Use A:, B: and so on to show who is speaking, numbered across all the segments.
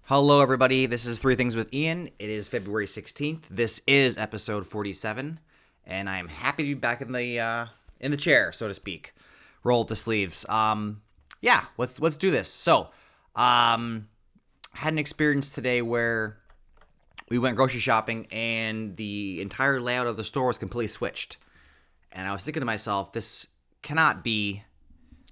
A: Hello, everybody. This is Three Things with Ian. It is February 16th. This is episode 47, and I am happy to be back in the chair, so to speak. Roll up the sleeves. Yeah, let's do this. So, had an experience today where we went grocery shopping, and the entire layout of the store was completely switched. And I was thinking to myself, this cannot be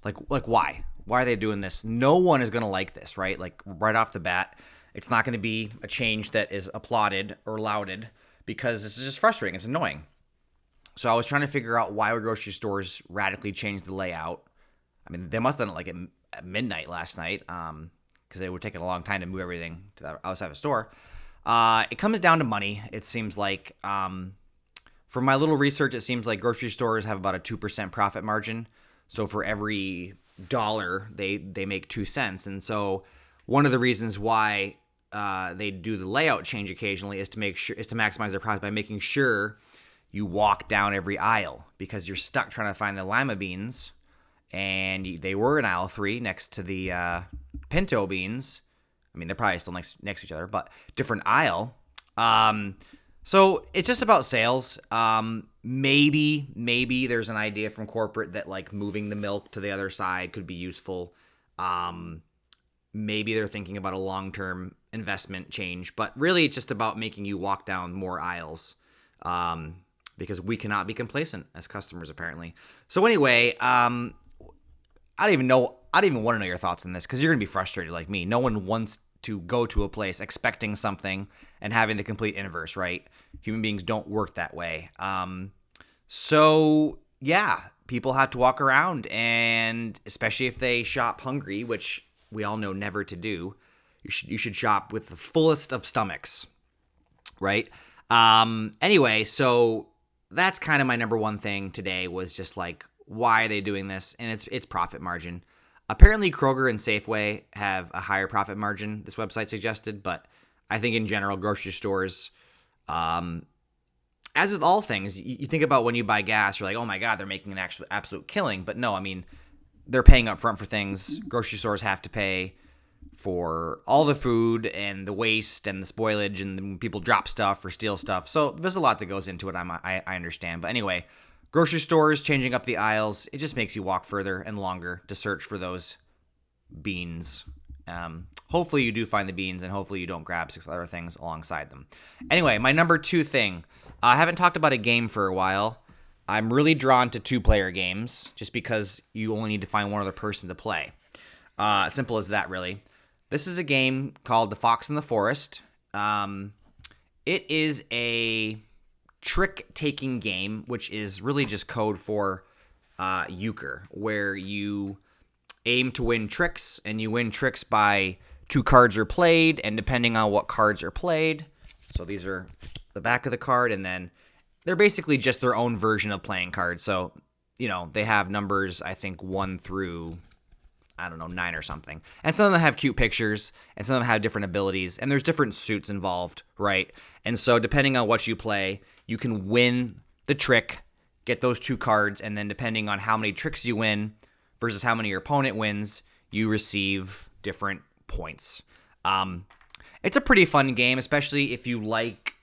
A: like why? Why are they doing this? No one is going to like this, right? Like right off the bat, it's not going to be a change that is applauded or lauded because this is just frustrating. It's annoying. So I was trying to figure out why would grocery stores radically change the layout. I mean, they must have done it like at midnight last night because it would take a long time to move everything to the outside of the store. It comes down to money, it seems like. From my little research, it seems like grocery stores have about a 2% profit margin. So for every dollar, they make 2 cents. And so one of the reasons why they do the layout change occasionally is to maximize their profit by making sure you walk down every aisle because you're stuck trying to find the lima beans, and they were in aisle 3 next to the pinto beans. I mean, they're probably still next to each other, but different aisle. So it's just about sales. Maybe there's an idea from corporate that like moving the milk to the other side could be useful. Maybe they're thinking about a long-term investment change, but really it's just about making you walk down more aisles. Because we cannot be complacent as customers, apparently. So anyway, I don't even want to know your thoughts on this because you're going to be frustrated like me. No one wants to go to a place expecting something and having the complete inverse, right? Human beings don't work that way. So yeah, people have to walk around, and especially if they shop hungry, which we all know never to do, you should shop with the fullest of stomachs, right? Anyway, so that's kind of my number one thing today was just like, why are they doing this? And it's profit margin. Apparently, Kroger and Safeway have a higher profit margin, this website suggested, but I think in general, grocery stores, as with all things, you think about when you buy gas, you're like, oh my God, they're making an absolute killing. But no, I mean, they're paying up front for things. Grocery stores have to pay for all the food and the waste and the spoilage and when people drop stuff or steal stuff. So there's a lot that goes into it, I understand. But anyway, grocery stores changing up the aisles, it just makes you walk further and longer to search for those beans. Hopefully you do find the beans, and hopefully you don't grab 6 other things alongside them. Anyway, my number 2 thing. I haven't talked about a game for a while. I'm really drawn to 2-player games just because you only need to find one other person to play. Simple as that, really. This is a game called The Fox and the Forest. It is a trick-taking game, which is really just code for Euchre, where you aim to win tricks, and you win tricks by 2 cards are played, and depending on what cards are played, so these are the back of the card, and then they're basically just their own version of playing cards. So, they have numbers, I think, 1 through, 9 or something. And some of them have cute pictures, and some of them have different abilities, and there's different suits involved, right? And so depending on what you play, you can win the trick, get those 2 cards, and then depending on how many tricks you win versus how many your opponent wins, you receive different points. It's a pretty fun game, especially if you like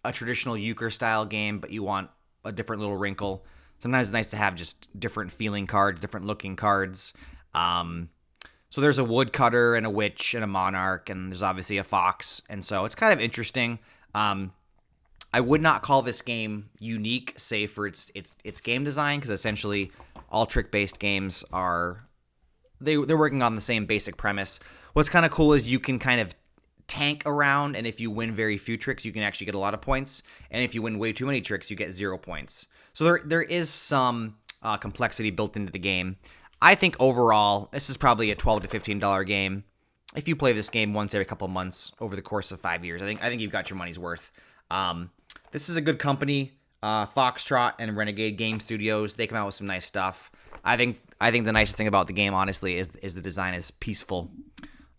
A: a traditional Euchre-style game, but you want a different little wrinkle. Sometimes it's nice to have just different feeling cards, different looking cards. So there's a woodcutter and a witch and a monarch, and there's obviously a fox, and so it's kind of interesting. I would not call this game unique, save for its game design, because essentially all trick-based games they're working on the same basic premise. What's kind of cool is you can kind of tank around, and if you win very few tricks, you can actually get a lot of points, and if you win way too many tricks, you get 0 points. So there is some complexity built into the game. I think overall, this is probably a $12 to $15 game. If you play this game once every couple months over the course of 5 years, I think you've got your money's worth. This is a good company, Foxtrot and Renegade Game Studios. They come out with some nice stuff. I think the nicest thing about the game, honestly, is the design is peaceful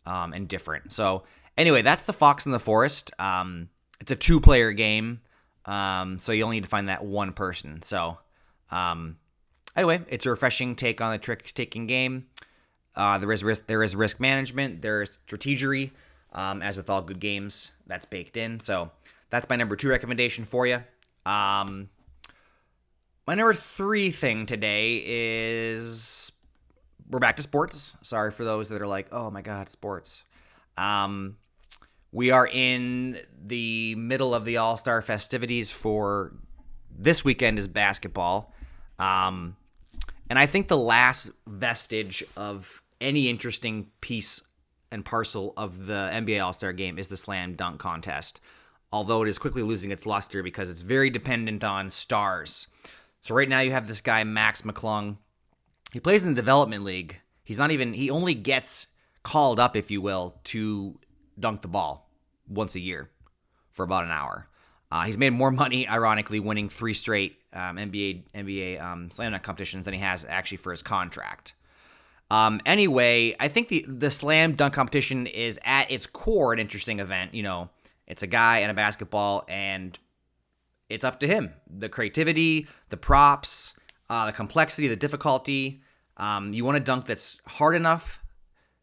A: and different. So anyway, that's The Fox and the Forest. It's a 2-player game, so you only need to find that one person. So anyway, it's a refreshing take on the trick-taking game. There is risk management. There is strategery. As with all good games, that's baked in. So that's my number 2 recommendation for you. My number 3 thing today is we're back to sports. Sorry for those that are like, oh my God, sports. We are in the middle of the All-Star festivities for this weekend is basketball. And I think the last vestige of any interesting piece and parcel of the NBA All-Star game is the slam dunk contest, although it is quickly losing its luster because it's very dependent on stars. So right now you have this guy, Max McClung. He plays in the development league. He only gets called up, if you will, to dunk the ball once a year for about an hour. He's made more money, ironically, winning 3 straight NBA slam dunk competitions than he has actually for his contract. Anyway, I think the slam dunk competition is at its core an interesting event. You know, it's a guy and a basketball, and it's up to him. The creativity, the props, the complexity, the difficulty. You want a dunk that's hard enough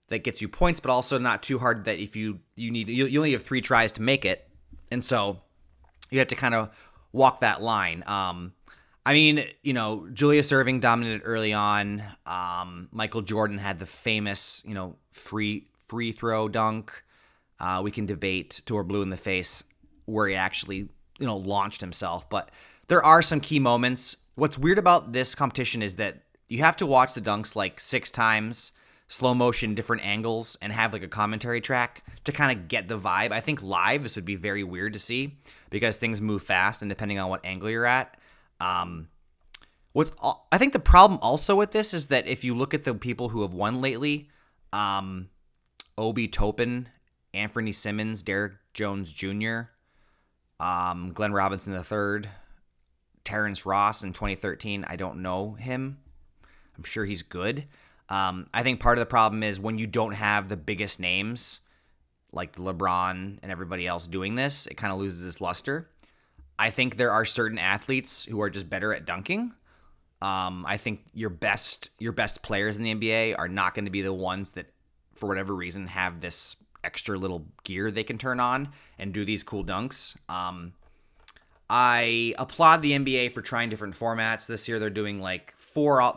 A: that gets you points, but also not too hard that if you only have 3 tries to make it, and so you have to kind of walk that line. I mean, you know, Julius Erving dominated early on. Michael Jordan had the famous, you know, free throw dunk. We can debate to our blue in the face where he actually, you know, launched himself. But there are some key moments. What's weird about this competition is that you have to watch the dunks like 6 times, slow motion, different angles, and have like a commentary track to kind of get the vibe. I think live this would be very weird to see because things move fast and depending on what angle you're at. I think the problem also with this is that if you look at the people who have won lately, Obi Toppin, Anthony Simmons, Derek Jones Jr., Glenn Robinson III, Terrence Ross in 2013. I don't know him. I'm sure he's good. I think part of the problem is when you don't have the biggest names like LeBron and everybody else doing this, it kind of loses its luster. I think there are certain athletes who are just better at dunking. I think your best players in the NBA are not going to be the ones that, for whatever reason, have this extra little gear they can turn on and do these cool dunks. I applaud the NBA for trying different formats. This year they're doing like 4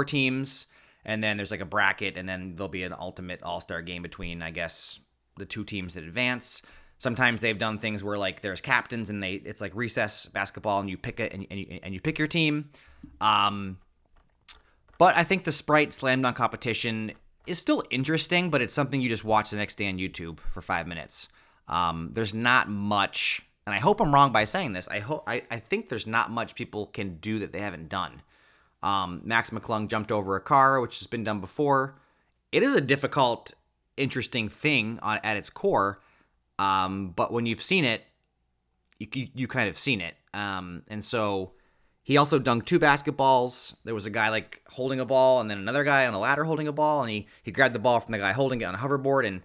A: teams, and then there's like a bracket, and then there'll be an ultimate all-star game between, I guess, the 2 teams that advance. Sometimes they've done things where like there's captains and it's like recess basketball and you pick it and you pick your team. But I think the Sprite slam dunk competition is still interesting, but it's something you just watch the next day on YouTube for 5 minutes. There's not much, and I hope I'm wrong by saying this. I think there's not much people can do that they haven't done. Max McClung jumped over a car, which has been done before. It is a difficult, interesting thing at its core. But when you've seen it, you kind of seen it. And so he also dunked 2 basketballs. There was a guy like holding a ball and then another guy on a ladder holding a ball. And he grabbed the ball from the guy holding it on a hoverboard. And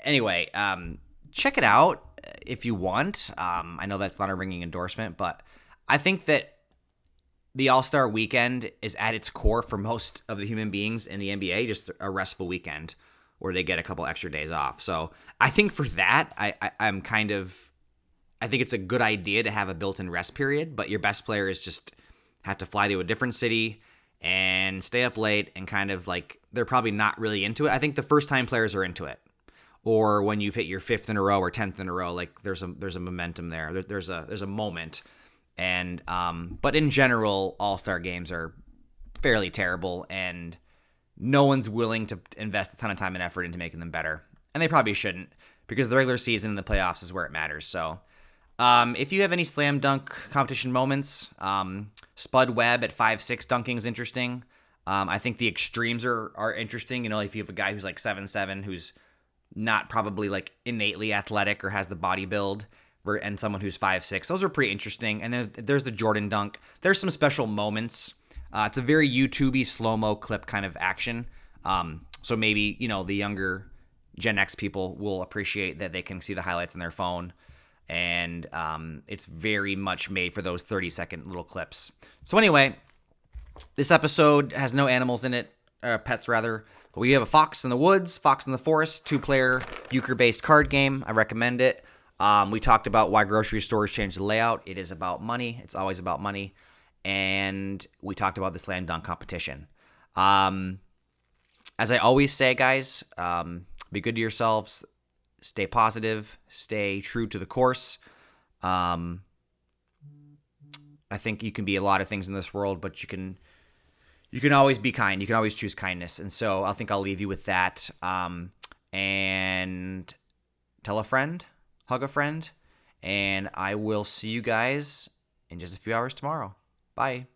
A: anyway, check it out if you want. I know that's not a ringing endorsement, but I think that the All-Star weekend is at its core for most of the human beings in the NBA, just a restful weekend where they get a couple extra days off. So I think for that, I think it's a good idea to have a built-in rest period, but your best players just have to fly to a different city and stay up late and kind of like, they're probably not really into it. I think the first-time players are into it. Or when you've hit your 5th in a row or 10th in a row, like there's a momentum there. There's a moment. And but in general, All-Star games are fairly terrible, and no one's willing to invest a ton of time and effort into making them better. And they probably shouldn't, because the regular season and the playoffs is where it matters. So if you have any slam dunk competition moments, Spud Webb at 5'6" dunking is interesting. I think the extremes are interesting. You know, if you have a guy who's like 7'7", who's not probably like innately athletic or has the body build, and someone who's 5'6", those are pretty interesting. And then there's the Jordan dunk. There's some special moments. It's a very YouTubey slow-mo clip kind of action. So maybe, you know, the younger Gen X people will appreciate that they can see the highlights on their phone. And it's very much made for those 30-second little clips. So anyway, this episode has no animals in it, pets rather. We have a Fox in the Woods, Fox in the Forest, 2-player Euchre-based card game. I recommend it. We talked about why grocery stores change the layout. It is about money. It's always about money. And we talked about the slam dunk competition. As I always say, guys, be good to yourselves. Stay positive. Stay true to the course. I think you can be a lot of things in this world, but you can always be kind. You can always choose kindness. And so I think I'll leave you with that. And tell a friend, hug a friend, and I will see you guys in just a few hours tomorrow. Bye.